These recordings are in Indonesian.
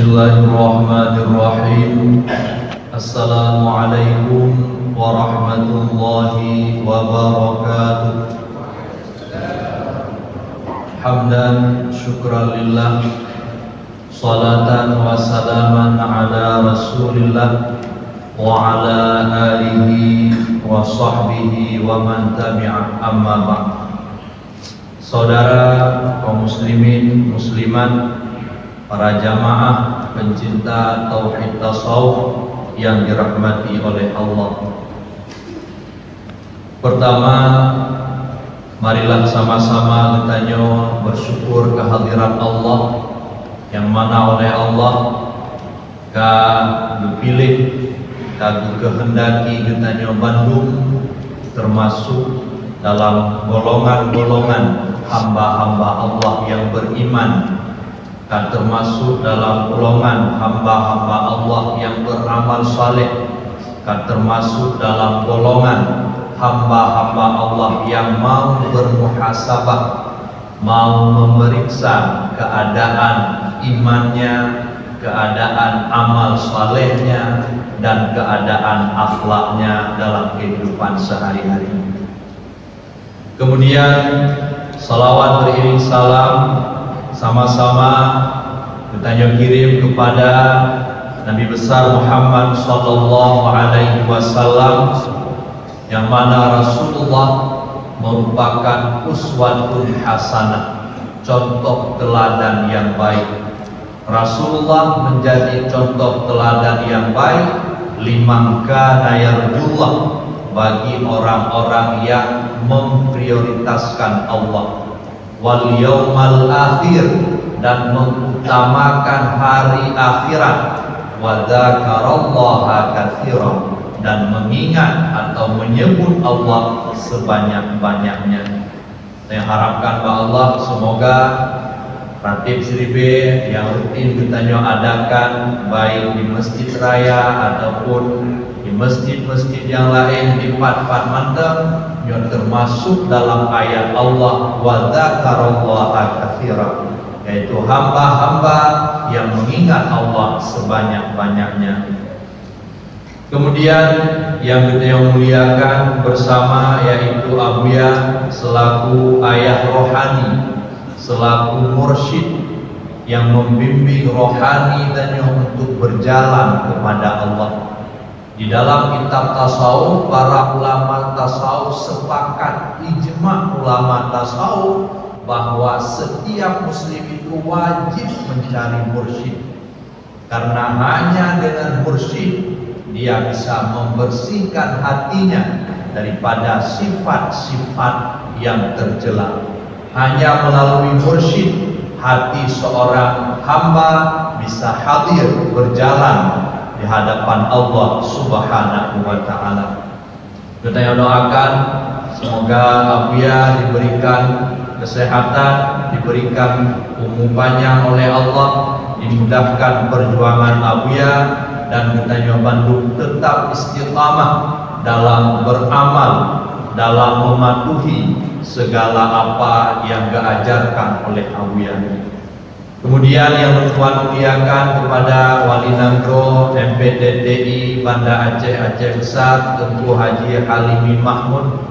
Bismillahirrahmanirrahim. Assalamualaikum warahmatullahi wabarakatuh. Hamdan syukran lillah, salatan wa salaman ala rasulillah wa ala alihi wa sahbihi wa man tabi'ah, amma ba'd. Saudara kaum muslimin muslimat, para jamaah pencinta tauhid tasawuf yang dirahmati oleh Allah. Pertama, marilah sama-sama kita bersyukur kehadiran Allah, yang mana oleh Allah ka dipilih, ka kehendaki kita Bandung termasuk dalam golongan-golongan hamba-hamba Allah yang beriman, dan termasuk dalam golongan hamba-hamba Allah yang beramal saleh, dan termasuk dalam golongan hamba-hamba Allah yang mau bermuhasabah, mau memeriksa keadaan imannya, keadaan amal salehnya, dan keadaan akhlaknya dalam kehidupan sehari-hari. Kemudian salawat beriring salam sama-sama kita kirim kepada Nabi besar Muhammad sallallahu alaihi wasallam, yang mana Rasulullah merupakan uswatun hasanah, contoh teladan yang baik. Rasulullah menjadi contoh teladan yang baik liman kana yarjullah, bagi orang-orang yang memprioritaskan Allah, wal yaumal akhir, dan mengutamakan hari akhirat, wa dzakarallaha katsiran, dan mengingat atau menyebut Allah sebanyak-banyaknya. Saya harapkan bahwa Allah semoga Ratib Sribe yang rutin kita adakan baik di Masjid Raya ataupun di masjid-masjid yang lain di Pat-Pat Mantap, yang termasuk dalam ayat Allah wa dzakarallaha katsiran, yaitu hamba-hamba yang mengingat Allah sebanyak-banyaknya. Kemudian yang kita muliakan bersama yaitu Abuya selaku ayah rohani, selaku mursyid yang membimbing rohani dan untuk berjalan kepada Allah. Di dalam kitab tasawuf, para ulama tasawuf sepakat, ijma ulama tasawuf, bahwa setiap muslim itu wajib mencari mursyid, karena hanya dengan mursyid dia bisa membersihkan hatinya daripada sifat-sifat yang tercela. Hanya melalui mursyid hati seorang hamba bisa hadir berjalan di hadapan Allah Subhanahu wa taala. Kita doakan semoga Abuya diberikan kesehatan, diberikan umur panjang oleh Allah, dimudahkan perjuangan Abuya, dan kita Bandung tetap istiqamah dalam beramal, dalam mematuhi segala apa yang diajarkan oleh Abuya. Kemudian yang Tuhan muliakan kepada Wali Nangro MPTTI Banda Aceh Besar, Tentu Haji Halimi Mahmud.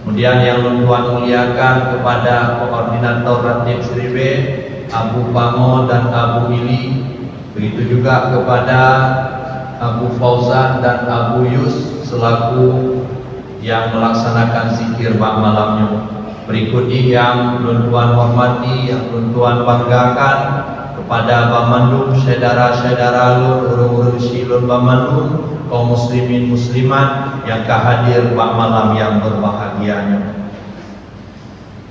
Kemudian yang Tuhan muliakan kepada Koordinator Ratib Sribe Abu Pango dan Abu Ili. Begitu juga kepada Abu Fauzan dan Abu Yus selaku yang melaksanakan zikir malamnya. Berikutnya yang Tuhan hormati, yang Tuhan banggakan kepada Bamandung, saudara-saudara urung-urung silun Bamandung, kaum muslimin muslimat yang kehadir malam yang berbahagianya.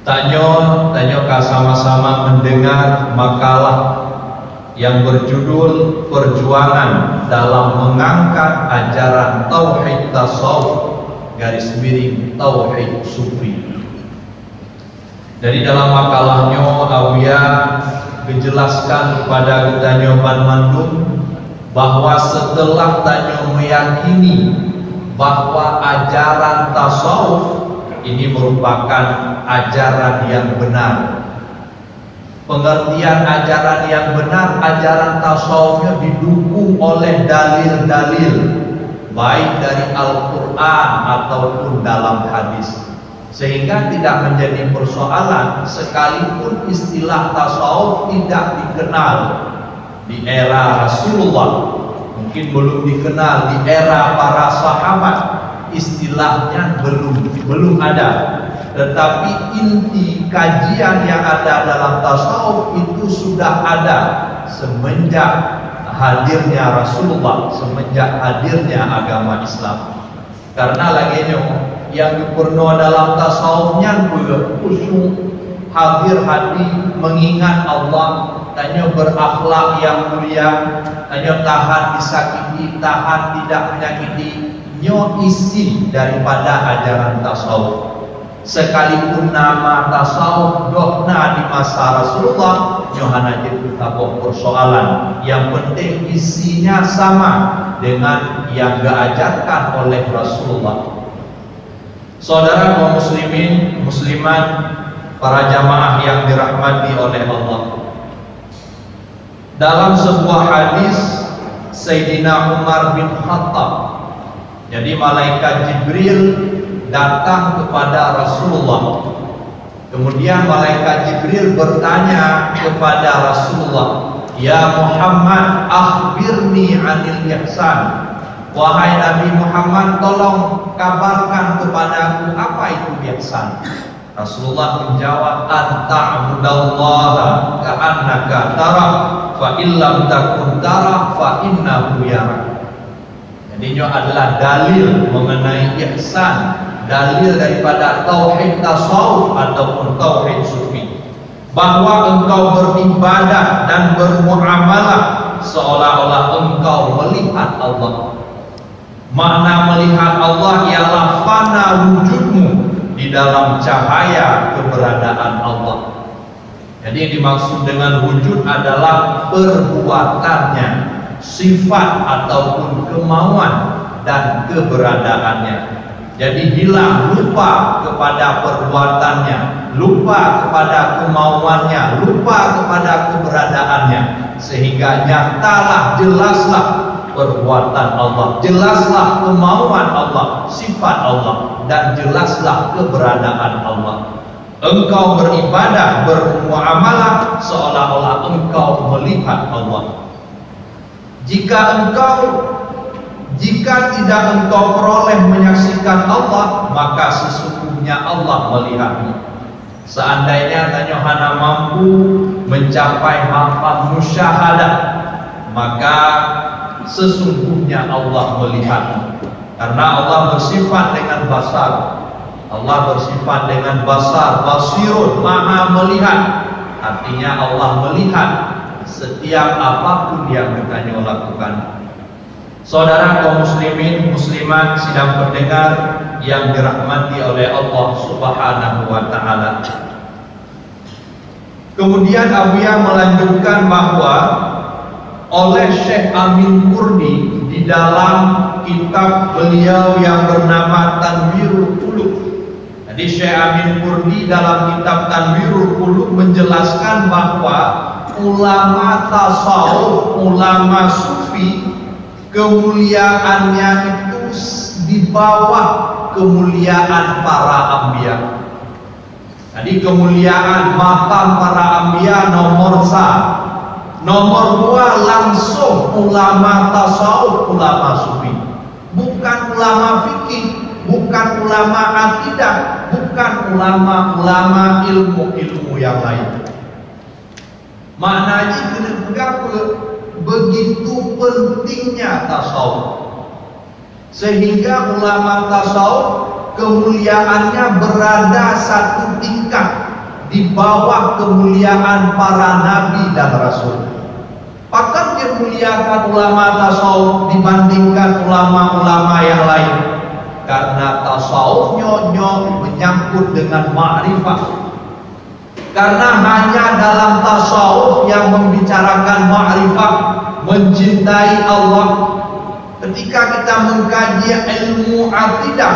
Tanyo sama-sama mendengar makalah yang berjudul Perjuangan dalam Mengangkat Ajaran Tauhid Tasawuf _ Tauhid Sufi. Dari dalam makalahnya Abuya menjelaskan kepada kita Bandung bahwa setelah Tanyo meyakini bahwa ajaran tasawuf ini merupakan ajaran yang benar, pengertian ajaran yang benar, ajaran tasawufnya didukung oleh dalil-dalil, baik dari Al-Quran ataupun dalam hadis, sehingga tidak menjadi persoalan sekalipun istilah tasawuf tidak dikenal di era Rasulullah, mungkin belum dikenal di era para sahabat, istilahnya belum ada. Tetapi inti kajian yang ada dalam tasawuf itu sudah ada semenjak hadirnya Rasulullah, semenjak hadirnya agama Islam. Karena lagi yang diperno dalam tasawufnya khusyuk, hadir hati, mengingat Allah, tanya berakhlak yang mulia, tanya tahan disakiti, tahan tidak menyakiti, nyo isi daripada ajaran tasawuf. Sekalipun nama tasawuf dokna di masa Rasulullah, Yohana jadi tabok persoalan. Yang penting isinya sama dengan yang diajarkan oleh Rasulullah. Saudara kaum muslimin, muslimat, para jamaah yang dirahmati oleh Allah. Dalam sebuah hadis Sayyidina Umar bin Khattab, jadi malaikat Jibril datang kepada Rasulullah. Kemudian malaikat Jibril bertanya kepada Rasulullah, "Ya Muhammad, akhbirni 'anil ihsan." Wahai Nabi Muhammad, tolong kabarkan kepadaku apa itu ihsan. Rasulullah menjawab, "Anta'budallaha ka'annaka tarah, fa illam takun tarah fa innahu yarak." Jadi ini adalah dalil mengenai ihsan, dalil daripada tauhid tasawuf ataupun tauhid sufi, bahwa engkau beribadah dan bermuamalah seolah-olah engkau melihat Allah. Makna melihat Allah ialah fana wujudmu di dalam cahaya keberadaan Allah. Jadi yang dimaksud dengan wujud adalah perbuatannya, sifat ataupun kemauan dan keberadaannya. Jadi hilang, lupa kepada perbuatannya, lupa kepada kemauannya, lupa kepada keberadaannya, sehingga nyatalah, jelaslah perbuatan Allah, jelaslah kemauan Allah, sifat Allah, dan jelaslah keberadaan Allah. Engkau beribadah, bermuamalah seolah-olah engkau melihat Allah. Jika tidak engkau peroleh menyaksikan Allah, maka sesungguhnya Allah melihatmu. Seandainya hana mampu mencapai maqam musyahadah, maka sesungguhnya Allah melihatmu. Karena Allah bersifat dengan basar. Allah bersifat dengan basar, basirun, maha melihat. Artinya Allah melihat setiap apapun yang kita lakukan. Saudara kaum muslimin, muslimat, sidang pendengar yang dirahmati oleh Allah Subhanahu wa taala. Kemudian Abuya melanjutkan bahwa oleh Syekh Amin Kurdi di dalam kitab beliau yang bernama Tanwirul Qulub. Jadi Syekh Amin Kurdi dalam kitab Tanwirul Qulub menjelaskan bahwa ulama tasawuf, ulama sufi, kemuliaannya itu di bawah kemuliaan para anbiya. Jadi kemuliaan maqam para anbiya nomor 1. Nomor 2 langsung ulama tasawuf, ulama sufi. Bukan ulama fikih, bukan ulama akidah, bukan ulama-ulama ilmu-ilmu yang lain. Maknanya begitu pentingnya tasawuf, sehingga ulama tasawuf kemuliaannya berada satu tingkat di bawah kemuliaan para nabi dan rasul. Bahkan dimuliakan ulama tasawuf dibandingkan ulama-ulama yang lain, karena tasawufnya menyangkut dengan ma'rifah. Karena hanya dalam tasawuf yang membicarakan ma'rifah, mencintai Allah. Ketika kita mengkaji ilmu akidah,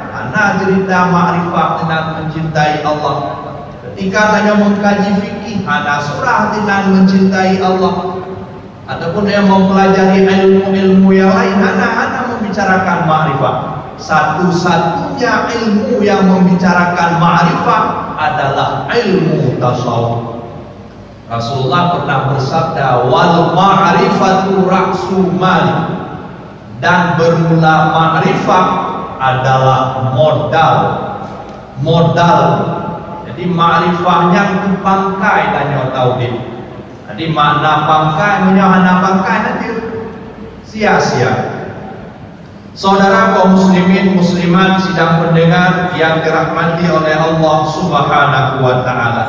mana cerita ma'rifah dengan mencintai Allah. Ketika hanya mengkaji fikih, ini hana surah dengan mencintai Allah, ataupun yang mempelajari ilmu-ilmu yang lain hana membicarakan ma'rifah. Satu-satunya ilmu yang membicarakan ma'rifah adalah ilmu tasawuf. Rasulullah pernah bersabda, wal ma'rifatu ra'su mali, dan bermula ma'rifah adalah modal. Jadi ma'rifahnya itu pangkai tanya tauhid. Jadi makna pangkai menyahana pangkai nanti sia-sia. Saudara kaum muslimin muslimat sidang pendengar yang dirahmati oleh Allah Subhanahu wa taala.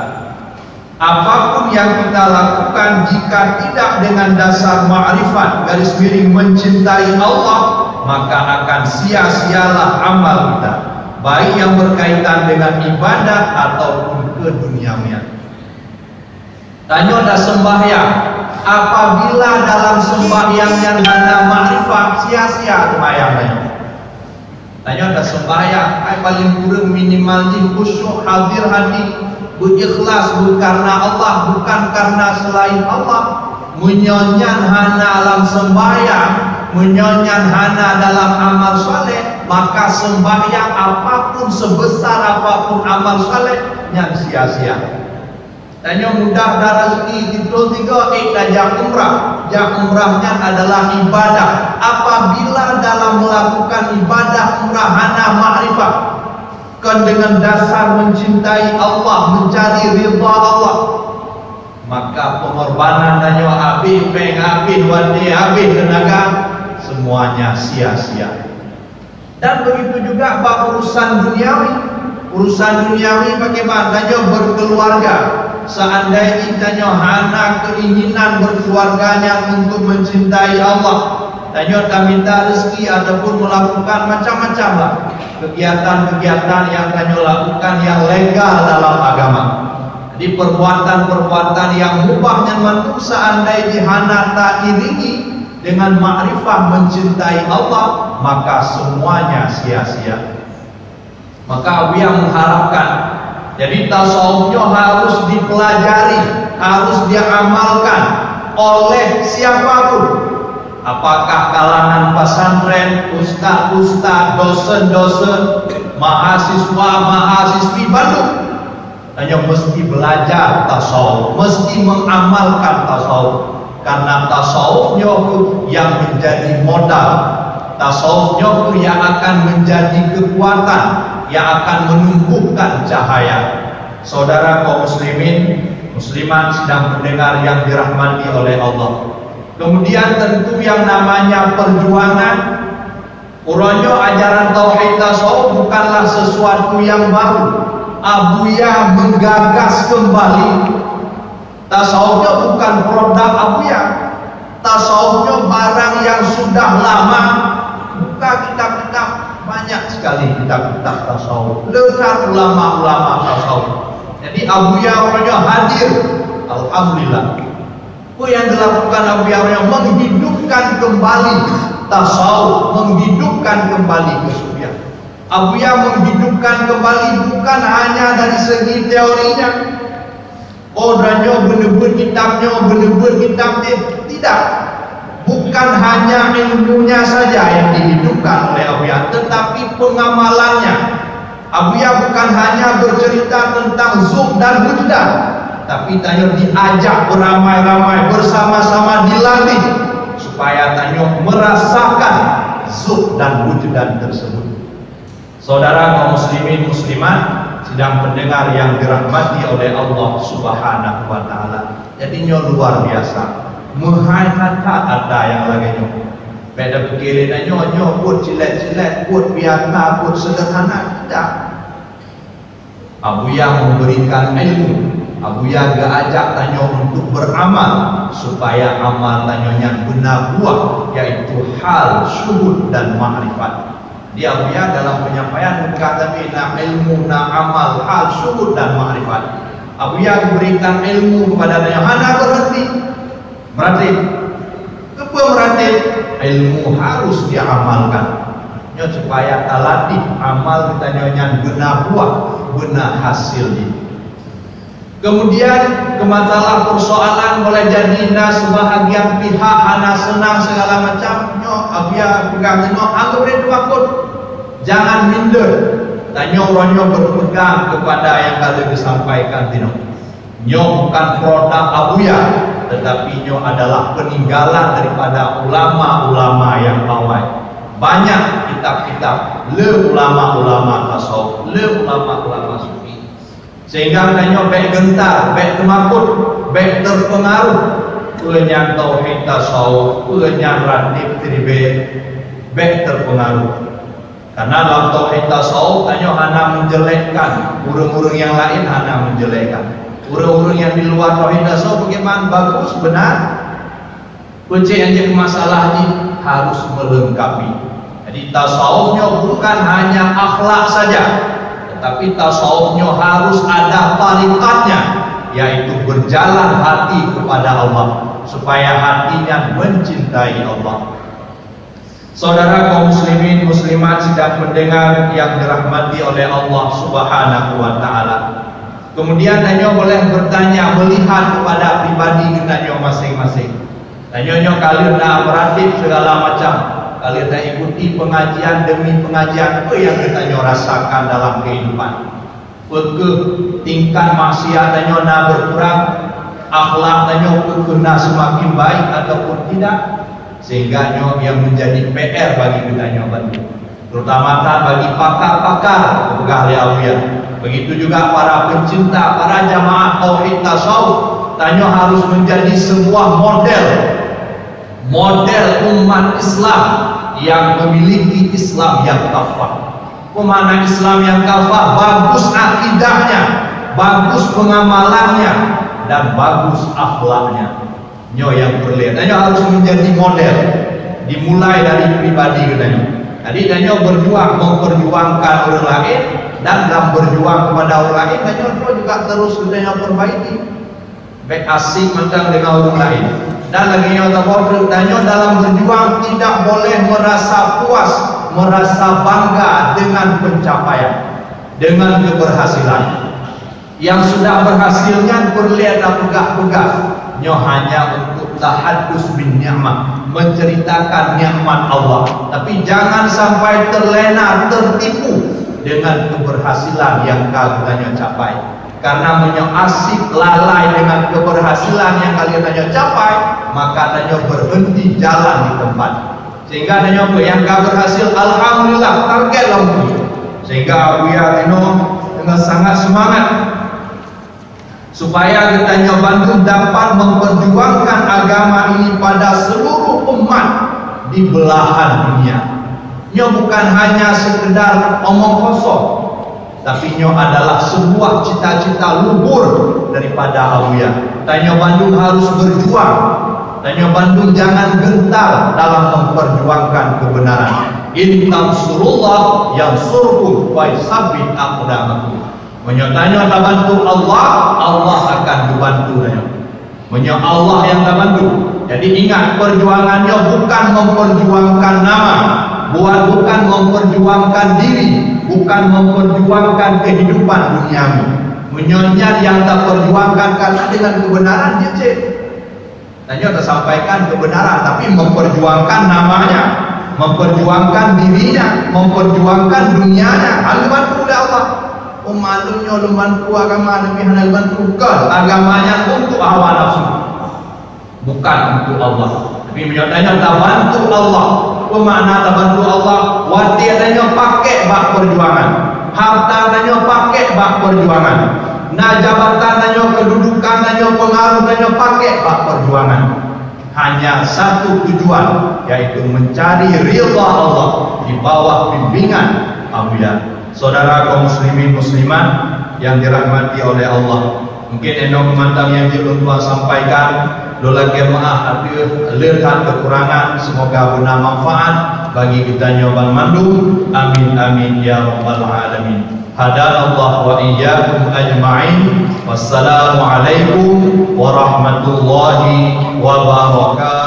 Apapun yang kita lakukan jika tidak dengan dasar ma'rifat garis miring mencintai Allah, maka akan sia-sialah amal kita, baik yang berkaitan dengan ibadah ataupun keduniawian. Tanya ada sembahyang, apabila dalam sembahyangnya hanya ma'rifat, sia-sia sembahyangnya. Tanya ada sembahyang, paling kurang minimal di khusyuk, hadir hati, berikhlas bukan karena Allah, bukan karena selain Allah. Menyonyan hana dalam sembahyang, menyonyan hana dalam amal saleh, maka sembahyang apapun sebesar apapun amal saleh yang sia-sia. Tanya mudah darah rezeki tiga jak umrah. Jak umrahnya adalah ibadah. Apabila dalam melakukan ibadah umrah hana ma'rifah, kan dengan dasar mencintai Allah, mencari ridha Allah, maka pengorbanan tanya habis, habis tenaga, semuanya sia-sia. Dan begitu juga bab urusan duniawi. Urusan duniawi bagaimana? Tanya berkeluarga. Seandainya tanya hana keinginan berkeluarganya untuk mencintai Allah, tanya tak minta rezeki ataupun melakukan macam-macam lah kegiatan-kegiatan yang tanya lakukan yang legal dalam agama. Jadi perbuatan-perbuatan yang mubah yang mantu seandainya hana tak iringi dengan ma'rifah mencintai Allah, maka semuanya sia-sia. Maka Abiyah mengharapkan, jadi tasawufnya harus dipelajari, harus diamalkan oleh siapapun. Apakah kalangan pesantren, ustaz-ustaz, dosen-dosen, mahasiswa-mahasiswi baru, hanya mesti belajar tasawuf, mesti mengamalkan tasawuf. Karena tasawufnya yang menjadi modal, tasawufnya yang akan menjadi kekuatan, yang akan menumbuhkan cahaya. Saudara kaum muslimin, muslimat sedang mendengar yang dirahmati oleh Allah. Kemudian tentu yang namanya perjuangan, urangnya ajaran tauhid tasawuf bukanlah sesuatu yang baru. Abuyah menggagas kembali. Tasawufnya bukan produk Abuyah. Tasawufnya barang yang sudah lama. Buka kitab-kitab, banyak sekali kitab-kitab tasawuf, lengkap ulama-ulama tasawuf. Jadi Abuyah orangnya hadir, alhamdulillah. Apa yang dilakukan Abuyah menghidupkan kembali tasawuf, menghidupkan kembali kesufian. Abuyah menghidupkan kembali bukan hanya dari segi teorinya, orangnya benar-benar kitabnya, tidak. Bukan hanya ilmunya saja yang dihidupkan oleh Abuyah, tetapi pengamalannya. Abuyah bukan hanya bercerita tentang zuhd dan wujdan, tapi tanya diajak beramai-ramai bersama-sama dilatih supaya tanya merasakan zuhd dan wujdan tersebut. Saudara kaum muslimin muslimat sedang pendengar yang dirahmati oleh Allah Subhanahu wa taala. Jadinya luar biasa. Menghahat ada yang lagi beda pikirin nyo pun cilet-cilet, pun biasa, pun sederhana, tidak. Abuyah memberikan ilmu, Abuyah ajak tanya untuk beramal supaya amal tanyanya benar buah, yaitu hal, syuhud dan ma'rifat. Dia Abuyah dalam penyampaian berkata na ilmu, na amal, hal, syuhud dan ma'rifat. Abuyah memberikan ilmu kepada tanya hana berhenti. Berarti ilmu harus diamalkan supaya talatih amal kita nyonya benar buah, benar hasil ini. Kemudian masalah persoalan boleh jadi sebahagian pihak hana senang segala macam. Nyo abia pegang nyo anggap dia takut. Jangan minder. Tanyo ronyo berpegang kepada yang kalian disampaikan tino. Nyo bukan produk abuya, tetapi nyo adalah peninggalan daripada ulama-ulama yang awal. Banyak kitab-kitab le ulama-ulama tasawuf, le ulama-ulama sufi. Sehingga tanyo baik gentar, baik temakut, baik terpengaruh kenyang tauhid tasawuf, kenyang radib tribe, baik terpengaruh. Karena dalam tauhid tasawuf tanyo hana menjelekkan, urung-urung yang lain hana menjelekkan. Urung-urung yang di luar tauhid tasawuf bagaimana bagus benar. Kunci yang jadi masalah ini harus melengkapi. Jadi tasawufnya bukan hanya akhlak saja, tetapi tasawufnya harus ada tarikatnya, yaitu berjalan hati kepada Allah supaya hatinya mencintai Allah. Saudara kaum muslimin muslimat sedang mendengar yang dirahmati oleh Allah Subhanahu wa taala. Kemudian tanyo boleh bertanya melihat kepada pribadi kita masing-masing. Tanyo kalian dah beratib segala macam, kalian dah ikuti pengajian demi pengajian apa yang kita rasakan dalam kehidupan. Apakah tingkat maksiat tanyo nak berkurang, akhlak tanyo kena semakin baik ataupun tidak? Sehingga yang menjadi PR bagi kita bantu, terutama bagi pakar-pakar pegawai awliya. Begitu juga para pencinta, para jamaah tauhid tasawuf, tanyo harus menjadi sebuah model umat Islam yang memiliki Islam yang kafah. Pemana Islam yang kafah, bagus akidahnya, bagus pengamalannya, dan bagus akhlaknya. Nyo yang berlihat, tanyo harus menjadi model, dimulai dari pribadi katanya. Jadi tanyo berjuang memperjuangkan orang lain, dan dalam berjuang kepada orang lain tanyo juga terus katanya perbaiki. Baik asik macam dengan orang lain. Dan lagi yang tanyo dalam berjuang tidak boleh merasa puas, merasa bangga dengan pencapaian, dengan keberhasilan. Yang sudah berhasilnya berlihat dan pegah-pegah. Nyo hanya untuk tahaddus bin ni'mah, menceritakan nikmat Allah. Tapi jangan sampai terlena, tertipu dengan keberhasilan yang kalian capai. Karena menyo asik lalai dengan keberhasilan yang kalian capai, maka tanyo berhenti jalan di tempat. Sehingga tanyo yang gak berhasil, alhamdulillah target lampu. Sehingga Abuya Tino dengan sangat semangat supaya kita bantu dapat memperjuangkan agama ini pada seluruh umat di belahan dunia. Nyo bukan hanya sekedar omong kosong, tapi nyo adalah sebuah cita-cita luhur daripada Abuya. Tanyo Bandung harus berjuang. Tanyo Bandung jangan gentar dalam memperjuangkan kebenaran. In tansurullah yansurkum wa yusabbit aqdamakum. Menyotanya tak bantu Allah, Allah akan dibantu. Menyot Allah yang tak bantu. Jadi ingat, perjuangannya bukan memperjuangkan nama, bukan memperjuangkan diri, bukan memperjuangkan kehidupan duniawi. Menyotnya yang tak perjuangkan karena dengan kebenaran dia cek. Tanya tak sampaikan kebenaran, tapi memperjuangkan namanya, memperjuangkan dirinya, memperjuangkan dunianya. Hal bantu oleh Allah. Malunya lumban ku agama lebih hana lumban bukan agamanya untuk hawa nafsu, bukan untuk Allah. Tapi menyatakan tak bantu Allah. Pemakna tak bantu Allah, wati adanya pakai bak perjuangan, harta adanya pakai bak perjuangan, nah jabatan adanya, kedudukan adanya, pengaruh adanya pakai bak perjuangan. Hanya satu tujuan, yaitu mencari ridha Allah di bawah bimbingan Abuya. Saudara kaum muslimin muslimat yang dirahmati oleh Allah, mungkin eno kemantang yang Tuhan sampaikan, doa jemaah lihat kekurangan, semoga benar manfaat bagi kita nyoban mandum. Amin amin ya rabbal alamin. Hadanallah wa iyyakum ajma'in. Wassalamualaikum warahmatullahi wabarakatuh.